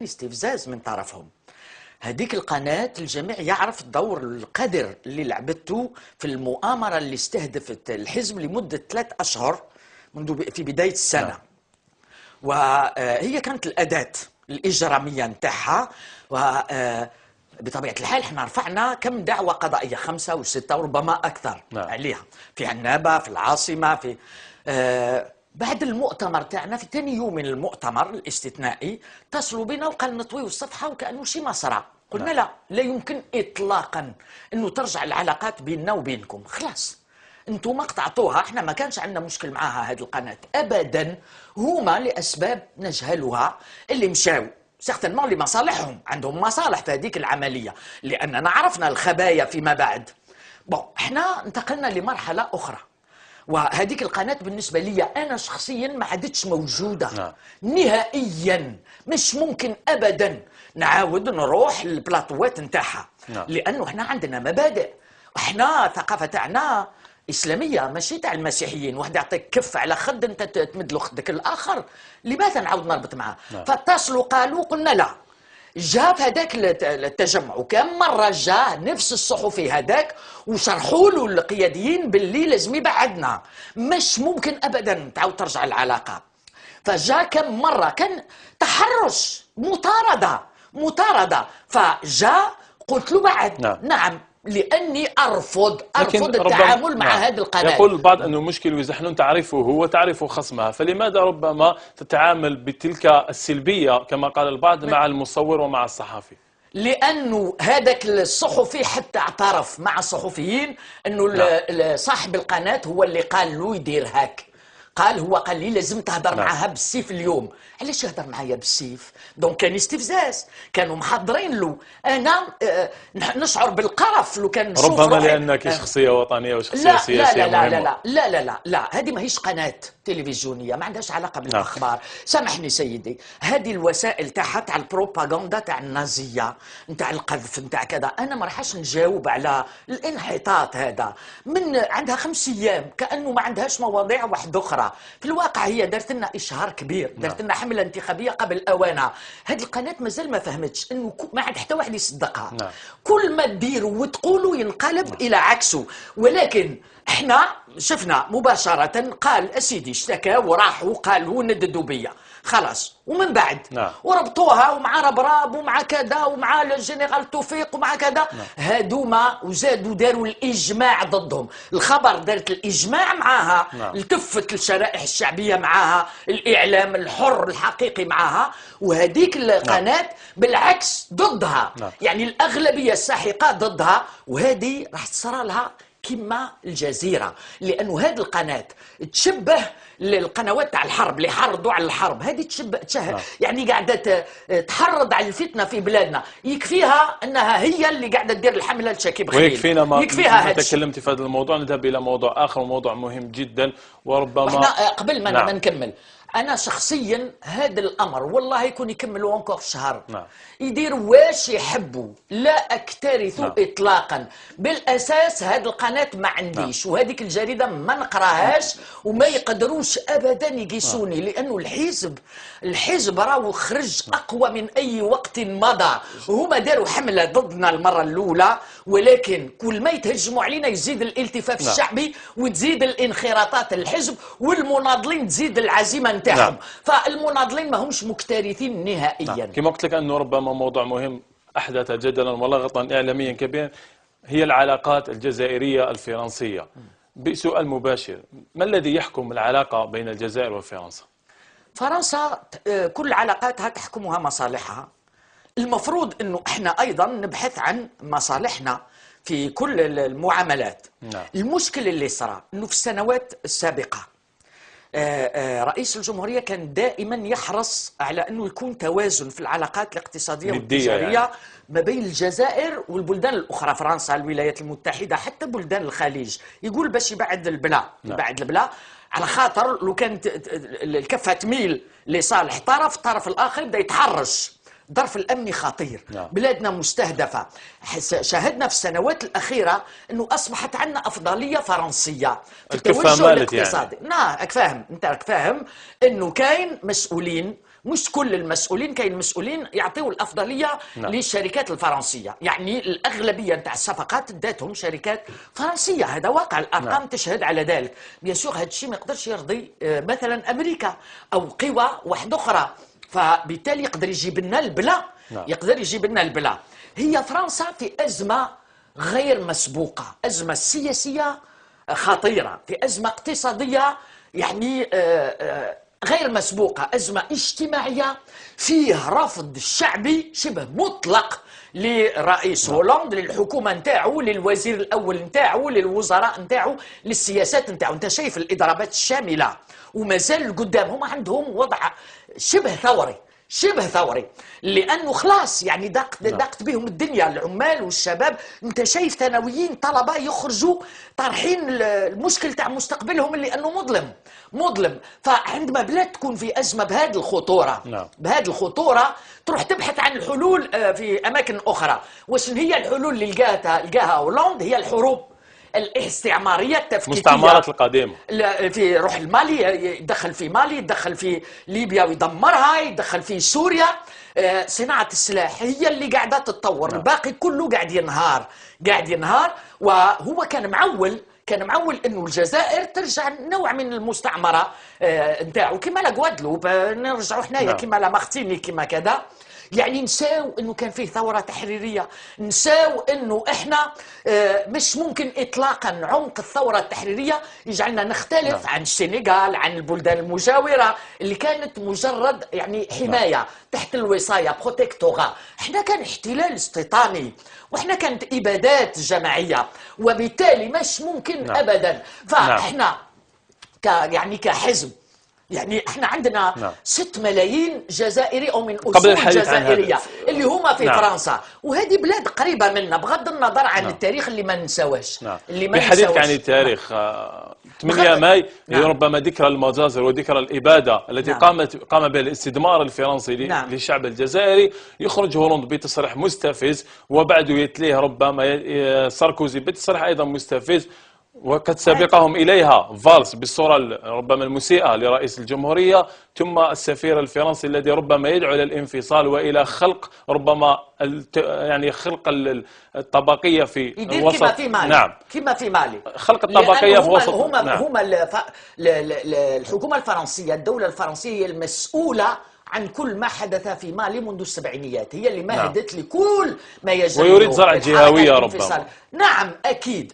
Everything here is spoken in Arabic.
استفزاز من طرفهم. هذيك القناة الجميع يعرف الدور القدر اللي لعبته في المؤامرة اللي استهدفت الحزب لمدة 3 أشهر منذ في بداية السنة. وهي كانت الأداة الإجرامية نتاعها. وبطبيعة الحال احنا رفعنا كم دعوة قضائية، 5 أو 6 وربما أكثر عليها في عنابة، في العاصمة، في بعد المؤتمر تاعنا في ثاني يوم من المؤتمر الاستثنائي اتصلوا بنا وقال نطويوا الصفحة وكأنه شيء ما صرا. قلنا لا يمكن إطلاقا أنه ترجع العلاقات بيننا وبينكم، خلاص انتم قطعتوها، احنا ما كانش عندنا مشكل معاها هذه القناة ابدا. هما لاسباب نجهلها اللي مشاو سيغتنمون لمصالحهم، عندهم مصالح في هذيك العملية، لاننا عرفنا الخبايا فيما بعد. احنا انتقلنا لمرحلة اخرى، وهذيك القناة بالنسبة لي انا شخصيا ما عادتش موجودة نهائيا. مش ممكن ابدا نعاود نروح للبلاطوات نتاعها، لانه احنا عندنا مبادئ، احنا ثقافة تاعنا إسلامية ماشي تاع المسيحيين. واحد يعطيك كف على خد انت تمد له خدك الاخر، لماذا نعاود نربط معاه؟ فاتصلوا قالوا، قلنا لا. جاء في هذاك التجمع وكم مرة جاء نفس الصحفي هذاك وشرحوا له القياديين باللي لازم يبعدنا، مش ممكن ابدا تعاود ترجع العلاقة. فجاء كم مرة كان تحرش، مطاردة، فجاء قلت له بعد نعم لاني ارفض التعامل مع هذه القناه. يقول البعض انه المشكل ويزحلون تعرفه وتعرف خصمها، فلماذا ربما تتعامل بتلك السلبيه كما قال البعض مع المصور ومع الصحفي؟ لانه هذاك الصحفي حتى اعترف مع الصحفيين انه صاحب القناه هو اللي قال له يدير هاك. هو قال لي لازم تهضر معها بالسيف اليوم. علاش يهضر معايا بالسيف؟ دونك كان استفزاز، كانوا محضرين له. انا نشعر بالقرف لو كان نشوف ربما لانك شخصيه وطنيه وشخصيه سياسيه مهمه. لا لا ماهيش قناه تلفزيونيه، ما عندهاش علاقه بالاخبار. سامحني سيدي، هذه الوسائل تاع البروباغندا تاع النازيه، نتاع القذف، نتاع كذا. انا ما راحش نجاوب على الانحطاط هذا من عندها 5 أيام، كانه ما عندهاش مواضيع واحده اخرى. في الواقع هي دارت لنا اشهار كبير، دارت لنا حمله انتخابيه قبل اوانها. هذه القناه مازال ما فهمتش انه ما عاد حتى واحد يصدقها. كل ما تديروا وتقولوا ينقلب الى عكسه. ولكن احنا شفنا مباشره قال اسيدي اشتكى وراح وقال ونددوا بيا خلاص، ومن بعد وربطوها ومع ربراب ومع كذا ومع الجنرال توفيق ومع كذا. هادوما وزادوا داروا الاجماع ضدهم. الخبر دارت الاجماع معاها، التفت الشرائح الشعبيه معاها، الاعلام الحر الحقيقي معاها، وهذيك القناه بالعكس ضدها. يعني الاغلبيه الساحقه ضدها، وهذه راح تصرى لها كما الجزيرة، لأنه هذه القناة تشبه القنوات تاع الحرب اللي حرضوا على الحرب. هذه تشبه يعني قاعدة تحرض على الفتنة في بلادنا. يكفيها أنها هي اللي قاعدة تدير الحملة لشكيب خليل. ويكفينا ما تكلمت في هذا الموضوع. نذهب إلى موضوع آخر، وموضوع مهم جدا وربما قبل ما نكمل، أنا شخصيا هذا الأمر والله يكون يكملوا أنكور شهر. يدير واش يحبوا، لا أكترث إطلاقا. بالأساس هذه القناة ما عنديش، وهذيك الجريدة ما نقراهاش، وما يقدروش أبدا يقيسوني، لأنه الحزب راهو خرج أقوى من أي وقت مضى. وهما داروا حملة ضدنا المرة الأولى، ولكن كل ما يتهجموا علينا يزيد الالتفاف الشعبي وتزيد الانخراطات الحزب، والمناضلين تزيد العزيمة نتاعهم. فالمناضلين ما همش مكترثين نهائيا. كما قلت لك أنه ربما موضوع مهم أحدث جدلا ولغطا إعلاميا كبيرا، هي العلاقات الجزائرية الفرنسية. بسؤال مباشر، ما الذي يحكم العلاقة بين الجزائر وفرنسا؟ فرنسا كل علاقاتها تحكمها مصالحها. المفروض أنه احنا أيضا نبحث عن مصالحنا في كل المعاملات. المشكل اللي صار أنه في السنوات السابقة رئيس الجمهورية كان دائما يحرص على أنه يكون توازن في العلاقات الاقتصادية والتجارية ما بين الجزائر والبلدان الأخرى، فرنسا، الولايات المتحدة، حتى بلدان الخليج. يقول باش يبعد البلا على خاطر لو كانت الكفة تميل لصالح طرف، الطرف الآخر يبدأ يتحرش. الظرف الأمني خطير. بلادنا مستهدفة. شاهدنا في السنوات الأخيرة أنه أصبحت عندنا أفضلية فرنسية في التوجه الاقتصادي. نعم، راك فاهم، أنت راك فاهم أنه كاين مسؤولين مش كل المسؤولين، كاين مسؤولين يعطيوا الافضليه للشركات الفرنسيه، يعني الاغلبيه نتاع الصفقات داتهم شركات فرنسيه، هذا واقع، الارقام تشهد على ذلك. بيان سور هذا الشيء ما يقدرش يرضي مثلا امريكا او قوى واحده اخرى، فبالتالي يقدر يجيب لنا البلا، يقدر يجيب لنا البلا. هي فرنسا في ازمه غير مسبوقه، ازمه سياسيه خطيره، في ازمه اقتصاديه يعني غير مسبوقة، أزمة اجتماعية فيه رفض شعبي شبه مطلق للرئيس هولاند، للحكومة نتاعو، للوزير الأول نتاعو، للوزراء نتاعو، للسياسات نتاعو. أنت شايف الإضرابات الشاملة، ومازال قدامهم عندهم وضع شبه ثوري، شبه ثوري، لانه خلاص يعني ضاقت بهم الدنيا، العمال والشباب. انت شايف ثانويين طلبه يخرجوا طارحين المشكل تاع مستقبلهم اللي انه مظلم. فعندما بلاد تكون في ازمه بهذه الخطوره، بهذه الخطوره، تروح تبحث عن الحلول في اماكن اخرى. وشن هي الحلول اللي لقاها هولاند؟ هي الحروب الاستعماريه التفكيكيه، المستعمرات القديمه، في يروح المالي، يدخل في مالي، يدخل في ليبيا ويدمرها، يدخل في سوريا. صناعه السلاح هي اللي قاعده تتطور، الباقي كله قاعد ينهار. وهو كان معول انه الجزائر ترجع نوع من المستعمره نتاعو، كما لا غوادلوب، نرجعوا حنايا كما لا مارتيني، كما كذا. يعني نساو انه كان فيه ثوره تحريريه، نساو انه احنا مش ممكن اطلاقا عمق الثوره التحريريه يجعلنا نختلف عن السنغال، عن البلدان المجاوره اللي كانت مجرد يعني حمايه تحت الوصايه، بروتيكتورا. احنا كان احتلال استيطاني، واحنا كانت ابادات جماعيه، وبالتالي مش ممكن ابدا. فاحنا يعني كحزب، يعني احنا عندنا 6 ملايين جزائري او من اصول جزائريه اللي هما في فرنسا، وهذه بلاد قريبه منا بغض النظر عن التاريخ اللي ما ننساوش. بحديثك عن التاريخ، 8 ماي هي ربما ذكرى المجازر وذكرى الاباده التي قام بها الاستدمار الفرنسي للشعب الجزائري. يخرج هولاند بتصريح مستفز، وبعده يتليه ربما ساركوزي بتصريح ايضا مستفز، وقد سبقهم إليها فالس بالصورة ربما المسيئة لرئيس الجمهورية، ثم السفير الفرنسي الذي ربما يدعو إلى الانفصال وإلى خلق ربما يعني خلق الطبقية في الوسط. كما في مالي، كما في مالي، خلق الطبقية في وسط. هم الحكومة الفرنسية، الدولة الفرنسية هي المسؤولة عن كل ما حدث في مالي منذ السبعينيات، هي اللي مهدت لكل ما يجري، ويريد زرع الجهوية ربما. نعم أكيد.